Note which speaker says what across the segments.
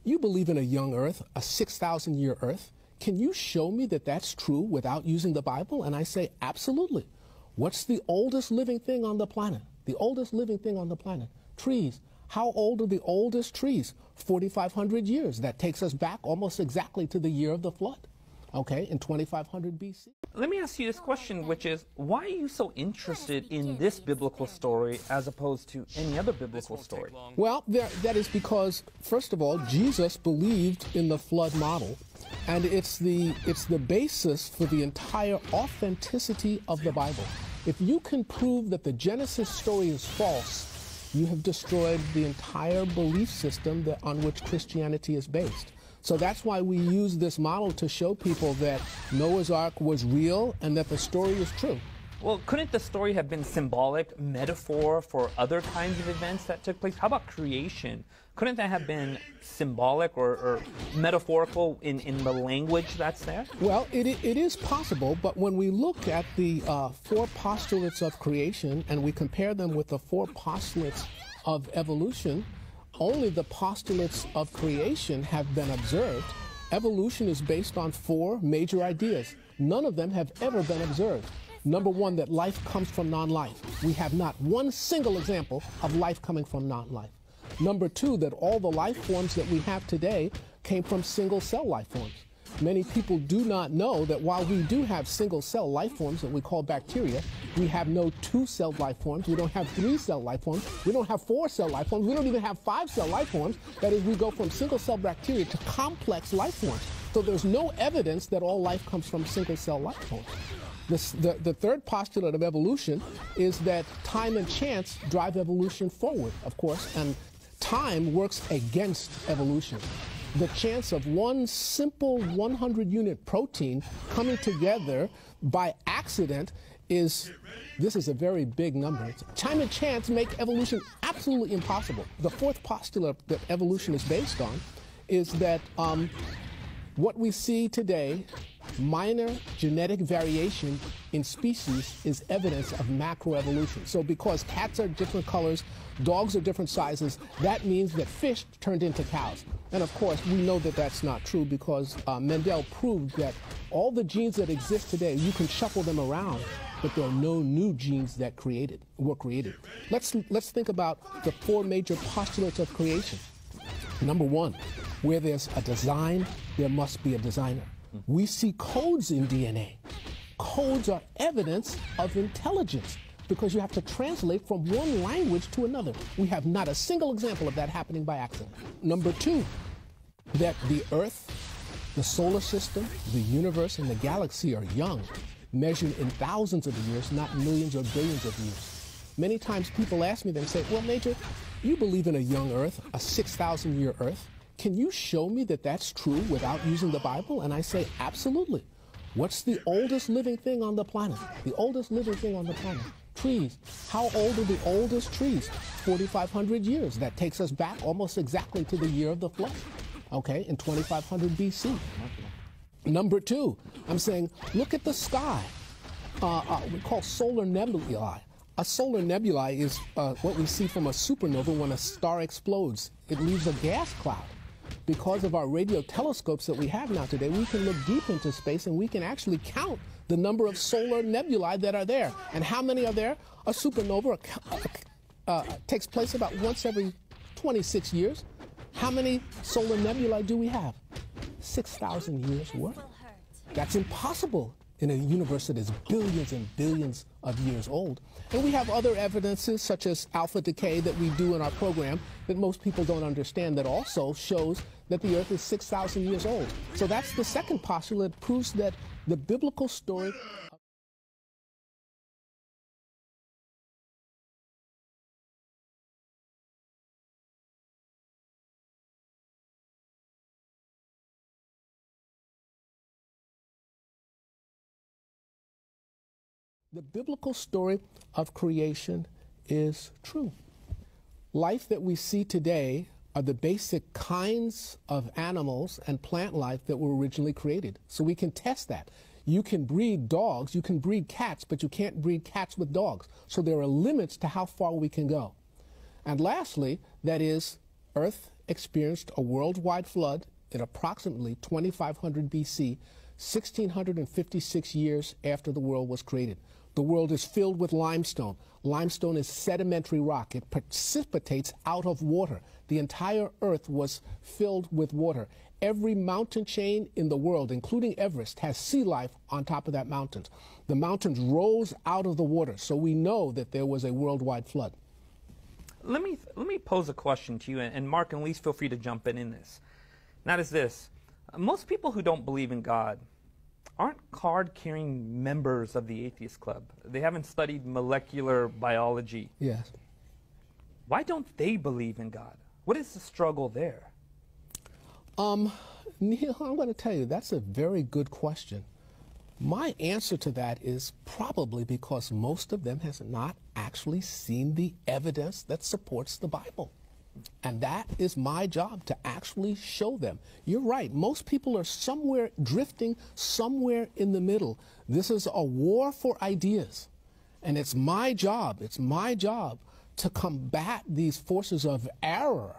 Speaker 1: You believe in a young earth, a 6,000-year earth. Can you show me that that's true without using the Bible? And I say, absolutely. What's the oldest living thing on the planet? The oldest living thing on the planet? Trees. How old are the oldest trees? 4,500 years. That takes us back almost exactly to the year of the flood, okay, in 2500 BC.
Speaker 2: Let me ask you this question, which is, why are you so interested in this biblical story as opposed to any other biblical story?
Speaker 1: Well, that is because, first of all, Jesus believed in the flood model, and it's the basis for the entire authenticity of the Bible. If you can prove that the Genesis story is false, you have destroyed the entire belief system on which Christianity is based. So that's why we use this model to show people that Noah's Ark was real and that the story is true.
Speaker 2: Well, couldn't the story have been symbolic, metaphor for other kinds of events that took place? How about creation? Couldn't that have been symbolic or metaphorical in the language that's there?
Speaker 1: Well, it is possible, but when we look at the 4 postulates of creation and we compare them with the 4 postulates of evolution, only the postulates of creation have been observed. Evolution is based on 4 major ideas. None of them have ever been observed. Number 1, that life comes from non-life. We have not one single example of life coming from non-life. Number 2, that all the life forms that we have today came from single-cell life forms. Many people do not know that while we do have single-cell life forms that we call bacteria, we have no 2-cell life forms, we don't have 3-cell life forms, we don't have 4-cell life forms, we don't even have 5-cell life forms. That is, we go from single-cell bacteria to complex life forms. So there's no evidence that all life comes from single-cell life forms. The third postulate of evolution is that time and chance drive evolution forward, of course, and time works against evolution. The chance of one simple 100-unit protein coming together by accident this is a very big number. Time and chance make evolution absolutely impossible. The 4th postulate that evolution is based on is that what we see today, minor genetic variation in species, is evidence of macroevolution. So because cats are different colors, dogs are different sizes, that means that fish turned into cows. And of course, we know that that's not true because Mendel proved that all the genes that exist today, you can shuffle them around, but there are no new genes that were created. Let's think about the 4 major postulates of creation. Number 1, where there's a design, there must be a designer. We see codes in DNA. Codes are evidence of intelligence because you have to translate from one language to another. We have not a single example of that happening by accident. Number 2, that the Earth, the solar system, the universe, and the galaxy are young, measured in thousands of years, not millions or billions of years. Many times people ask me, they say, well, Major, you believe in a young Earth, a 6,000-year Earth. Can you show me that that's true without using the Bible? And I say, absolutely. What's the oldest living thing on the planet? The oldest living thing on the planet? Trees. How old are the oldest trees? 4,500 years. That takes us back almost exactly to the year of the flood, okay, in 2500 BC. Number 2, I'm saying, look at the sky. We call solar nebulae. A solar nebulae is what we see from a supernova when a star explodes. It leaves a gas cloud. Because of our radio telescopes that we have now today, we can look deep into space and we can actually count the number of solar nebulae that are there. And how many are there? A supernova takes place about once every 26 years. How many solar nebulae do we have? 6,000 years worth. That's impossible in a universe that is billions and billions of years old. And we have other evidences such as alpha decay that we do in our program that most people don't understand that also shows that the Earth is 6,000 years old. So that's the second postulate, proves that the biblical story of creation is true. Life that we see today are the basic kinds of animals and plant life that were originally created. So we can test that. You can breed dogs, you can breed cats, but you can't breed cats with dogs. So there are limits to how far we can go. And lastly, that is, Earth experienced a worldwide flood in approximately 2500 BC, 1656 years after the world was created. The world is filled with limestone. Limestone is sedimentary rock. It precipitates out of water. The entire earth was filled with water. Every mountain chain in the world, including Everest, has sea life on top of that mountain. The mountains rose out of the water, so we know that there was a worldwide flood.
Speaker 2: Let me pose a question to you, and Mark and Lise, feel free to jump in this. And that is this. Most people who don't believe in God aren't card-carrying members of the atheist club. They haven't studied molecular biology.
Speaker 1: Yes.
Speaker 2: Why don't they believe in God? What is the struggle there?
Speaker 1: Neil, I'm going to tell you, that's a very good question. My answer to that is probably because most of them has not actually seen the evidence that supports the Bible. And that is my job, to actually show them. You're right. Most people are somewhere drifting, somewhere in the middle. This is a war for ideas. And it's my job to combat these forces of error,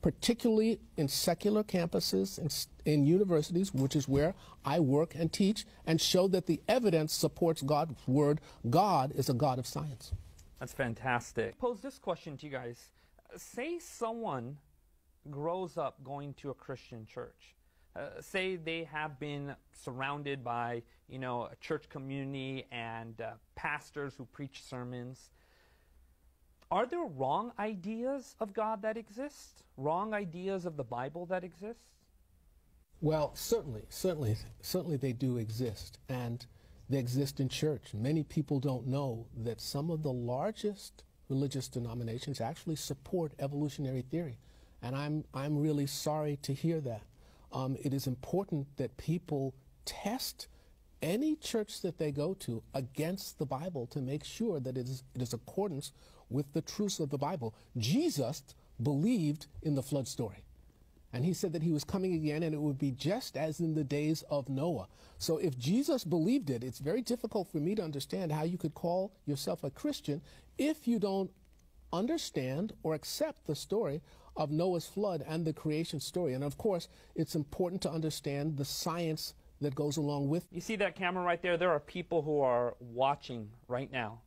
Speaker 1: particularly in secular campuses, in universities, which is where I work and teach, and show that the evidence supports God's word. God is a God of science.
Speaker 2: That's fantastic. Pose this question to you guys. Say someone grows up going to a Christian church. Say they have been surrounded by, a church community and pastors who preach sermons. Are there wrong ideas of God that exist? Wrong ideas of the Bible that exist?
Speaker 1: Well, certainly they do exist, and they exist in church. Many people don't know that some of the largest religious denominations actually support evolutionary theory, and I'm really sorry to hear that. It is important that people test any church that they go to against the Bible to make sure that it is accordance with the truths of the Bible. Jesus believed in the flood story, and he said that he was coming again, and it would be just as in the days of Noah. So if Jesus believed it, it's very difficult for me to understand how you could call yourself a Christian if you don't understand or accept the story of Noah's flood and the creation story. And of course, it's important to understand the science that goes along with.
Speaker 2: You see that camera right there? There are people who are watching right now.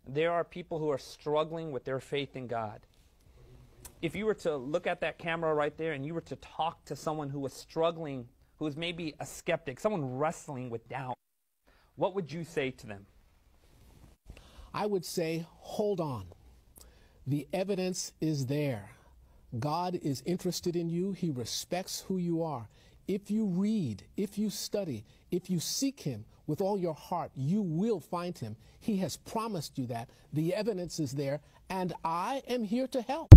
Speaker 2: There are people who are struggling with their faith in God. If you were to look at that camera right there and you were to talk to someone who was struggling, who is maybe a skeptic, someone wrestling with doubt, what would you say to them?
Speaker 1: I would say, hold on. The evidence is there. God is interested in you. He respects who you are. If you read, if you study, if you seek him with all your heart, you will find him. He has promised you that. The evidence is there, and I am here to help.